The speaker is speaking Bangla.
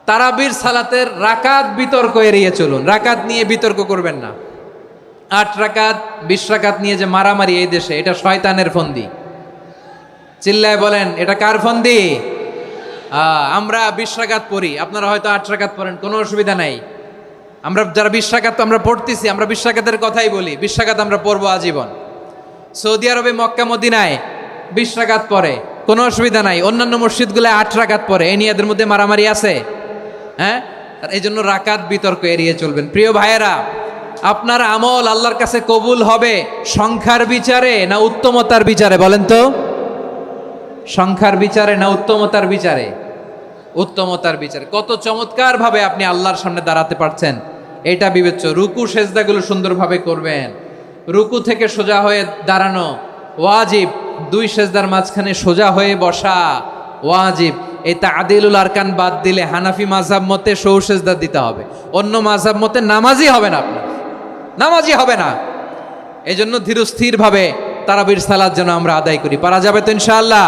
তারাবির সালাতের রাকাত বিতর্ক এড়িয়ে চলুন, রাকাত নিয়ে বিতর্ক করবেন না। 8 রাকাত 20 রাকাত নিয়ে যে মারামারি এই দেশে, এটা শয়তানের ফন্দি। চিল্লায় বলেন, এটা কার ফন্দি? আমরা 20 রাকাত পড়ি, আপনারা হয়তো 8 রাকাত পড়েন, কোনো অসুবিধা নাই। আমরা যারা 20 রাকাত আমরা পড়তেছি, আমরা 20 রাকাতের কথাই বলি, 20 রাকাত আমরা পড়বো আজীবন। সৌদি আরবে মক্কা মদিনায় 20 রাকাত পড়ে, কোনো অসুবিধা নাই। অন্যান্য মসজিদগুলো 8 রাকাত পড়ে, এই নিয়ে এদের মধ্যে মারামারি আছে? হ্যাঁ, এই জন্য রাকাত বিতর্ক এড়িয়ে চলবেন। প্রিয় ভাইয়েরা, আপনার আমল আল্লাহর কাছে কবুল হবে সংখ্যার বিচারে না উত্তমতার বিচারে? বলেন তো, সংখ্যার বিচারে না উত্তমতার বিচারে? উত্তমতার বিচারে। কত চমৎকার ভাবে আপনি আল্লাহর সামনে দাঁড়াতে পারছেন এটা বিবেচ্য। রুকু সেজদাগুলো সুন্দরভাবে করবেন। রুকু থেকে সোজা হয়ে দাঁড়ানো ওয়াজিব, 2 সেজদার মাঝখানে সোজা হয়ে বসা ওয়াজিব। এই তাদিলুল আরকান বাদ দিলে হানাফি মাযহাব মতে সৌ সেজদা দিতে হবে, অন্য মাযহাব মতে নামাজই হবে না, আপনার নামাজই হবে না। এই জন্য ধীরস্থির ভাবে তারাবির সালাত যেন আমরা আদায় করি। পারা যাবে তো ইনশাআল্লাহ?